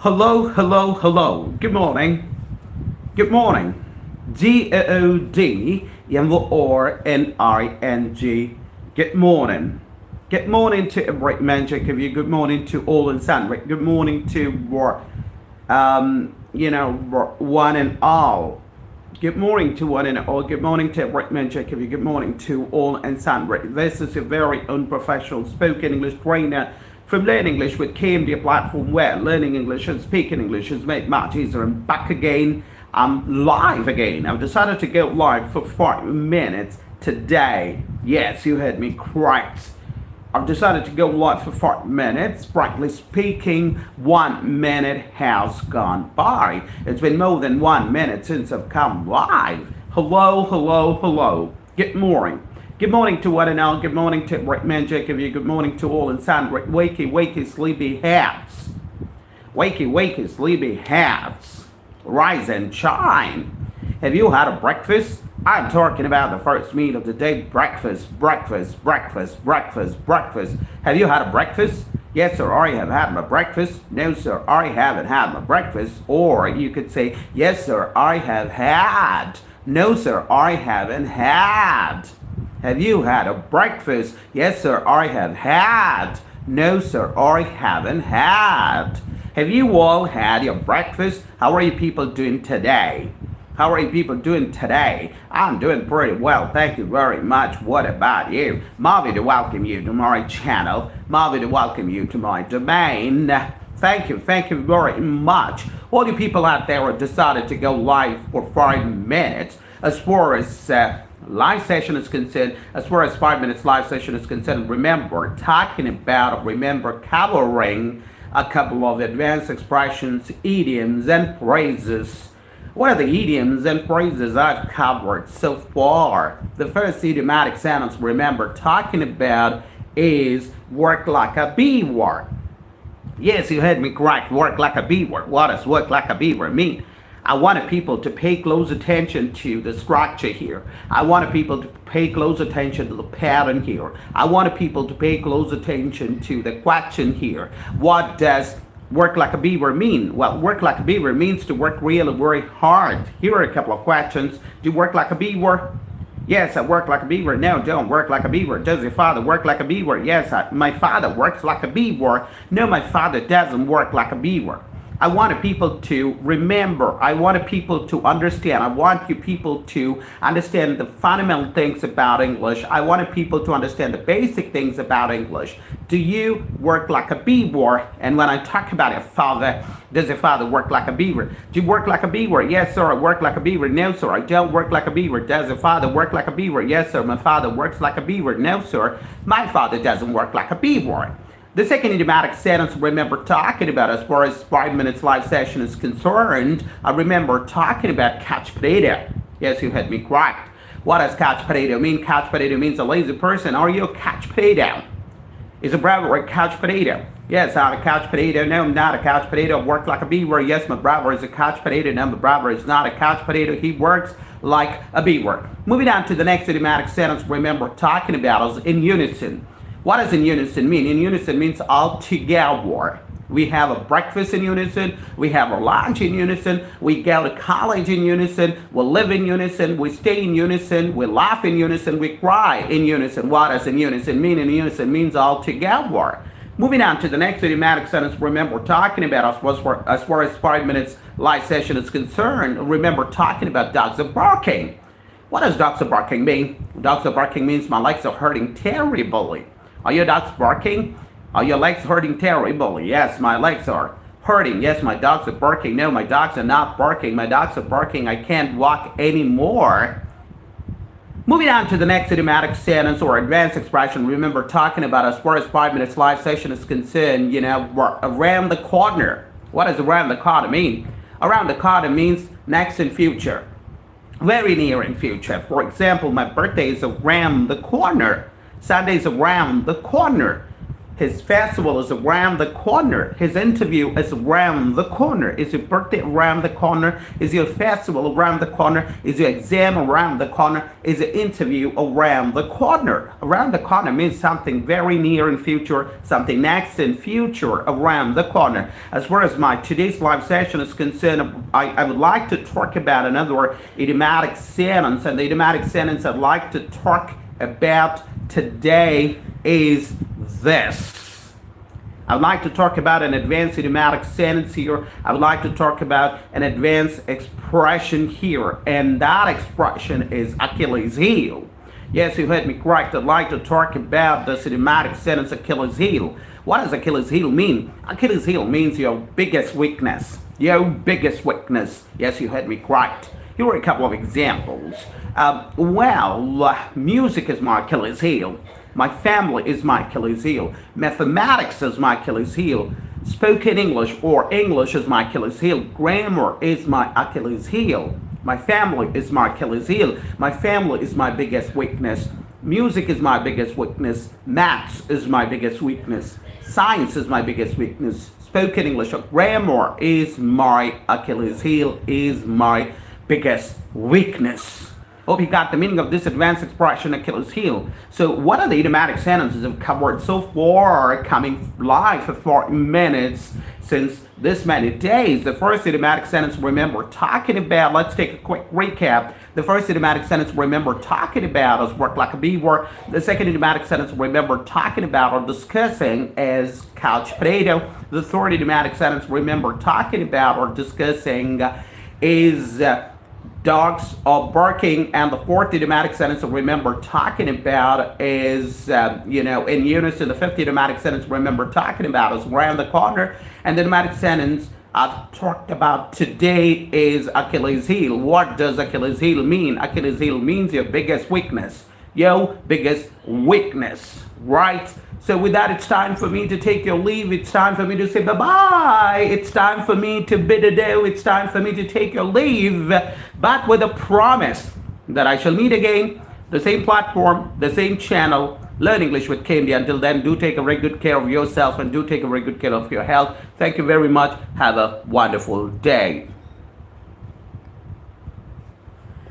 Hello, hello, hello. Good morning. Good morning. G-O-O-D-M-O-R-N-I-N-G. Good morning. Good morning to every man, check of you. Good morning to all and sundry. Good morning to one and all. Good morning to one and all. Good morning to every man, check of you. Good morning to all and sundry. This is a very unprofessional spoken English trainer from Learn English with KMD, a platform where learning English and speaking English is made much easier. I'm back again. I'm live again. I've decided to go live for 5 minutes today. Yes, you heard me correct. I've decided to go live for 5 minutes. Frankly speaking, 1 minute has gone by. It's been more than 1 minute since I've come live. Hello, hello, hello. Good morning. Good morning to one and all. Good morning to Rick Man, Jacob. Good morning to all and sundry. Wakey, wakey, sleepy hats. Wakey, wakey, sleepy hats. Rise and shine. Have you had a breakfast? I'm talking about the first meal of the day. Breakfast, breakfast, breakfast, breakfast, breakfast. Have you had a breakfast? Yes, sir, I have had my breakfast. No, sir, I haven't had my breakfast. Or you could say, yes, sir, I have had. No, sir, I haven't had. Have you had a breakfast? Yes, sir, I have had. No, sir, I haven't had. Have you all had your breakfast? How are you people doing today? How are you people doing today? I'm doing pretty well, thank you very much. What about you? Marvin to welcome you to my channel. Marvin to welcome you to my domain. Thank you very much. All you people out there have decided to go live for 5 minutes. As far as live session is concerned, as far as 5 minutes live session is concerned, remember covering a couple of advanced expressions, idioms, and phrases. What are the idioms and phrases I've covered so far? The first idiomatic sentence, remember, talking about is work like a beaver. Yes, you heard me correct, work like a beaver. What does work like a beaver mean? I wanted people to pay close attention to the structure here. I wanted people to pay close attention to the pattern here. I wanted people to pay close attention to the question here. What does work like a beaver mean? Well, work like a beaver means to work really very hard. Here are a couple of questions. Do you work like a beaver? Yes, I work like a beaver. No, don't work like a beaver. Does your father work like a beaver? Yes, my father works like a beaver. No, my father doesn't work like a beaver. I wanted people to remember. I wanted people to understand. I want you people to understand the fundamental things about English. I wanted people to understand the basic things about English. Do you work like a beaver? And when I talk about your father, does your father work like a beaver? Do you work like a beaver? Yes, sir, I work like a beaver. No, sir, I don't work like a beaver. Does your father work like a beaver? Yes, sir, my father works like a beaver. No, sir, my father doesn't work like a beaver. The second idiomatic sentence, remember talking about as far as 5 minutes live session is concerned, I remember talking about couch potato. Yes, you heard me correct. What does couch potato mean? Couch potato means a lazy person. Are you a couch potato? Is a brother a couch potato? Yes, I'm a couch potato. No, I'm not a couch potato. I work like a beaver. Yes, my brother is a couch potato. No, my brother is not a couch potato. He works like a beaver. Moving on to the next idiomatic sentence, remember talking about is in unison. What does in unison mean? In unison means all together. We have a breakfast in unison. We have a lunch in unison. We go to college in unison. We live in unison. We stay in unison. We laugh in unison. We cry in unison. What does in unison mean? In unison means all together. Moving on to the next idiomatic sentence, remember talking about as far as 5 minutes live session is concerned, remember talking about dogs are barking. What does dogs are barking mean? Dogs are barking means my legs are hurting terribly. Are your dogs barking? Are your legs hurting terribly? Yes, my legs are hurting. Yes, my dogs are barking. No, my dogs are not barking. My dogs are barking. I can't walk anymore. Moving on to the next idiomatic sentence or advanced expression, remember talking about as far as 5 minutes live session is concerned, around the corner. What does around the corner mean? Around the corner means next in future. Very near in future. For example, my birthday is around the corner. Sunday's around the corner. His festival is around the corner. His interview is around the corner. Is your birthday around the corner? Is your festival around the corner? Is your exam around the corner? Is your interview around the corner? Around the corner means something very near in future, something next in future, around the corner. As far as my today's live session is concerned, I would like to talk about another idiomatic sentence, and the idiomatic sentence I'd like to talk about today is this. I would like to talk about an advanced idiomatic sentence here. I would like to talk about an advanced expression here, and that expression is Achilles heel. Yes, you heard me correct. I'd like to talk about this idiomatic sentence, Achilles heel. What does Achilles heel mean? Achilles heel means your biggest weakness. Your biggest weakness. Yes, you heard me correct. Here are a couple of examples. Music is my Achilles heel. My family is my Achilles heel. Mathematics is my Achilles heel. Spoken English or English is my Achilles heel. Grammar is my Achilles heel. My family is my Achilles heel. My family is my biggest weakness. Music is my biggest weakness. Maths is my biggest weakness. Science is my biggest weakness. Spoken English or grammar is my Achilles heel, is my biggest weakness. Hope you got the meaning of this advanced expression, Achilles heel. So what are the idiomatic sentences I've covered so far, coming live for 40 minutes since this many days? The first idiomatic sentence, remember talking about, let's take a quick recap. The first idiomatic sentence, remember talking about, is work like a beaver. The second idiomatic sentence, remember talking about or discussing, is couch potato. The third idiomatic sentence, remember talking about or discussing, is dogs are barking. And the fourth idiomatic sentence, remember talking about, is in unison. The fifth idiomatic sentence, remember talking about, is around the corner. And the idiomatic sentence I've talked about today is Achilles heel. What does Achilles heel mean? Achilles heel means your biggest weakness. Your biggest weakness, right? So with that, it's time for me to take your leave. It's time for me to say bye-bye. It's time for me to bid adieu. It's time for me to take your leave, but with a promise that I shall meet again, the same platform, the same channel, Learn English with KMD. Until then, do take a very good care of yourself and do take a very good care of your health. Thank you very much. Have a wonderful day.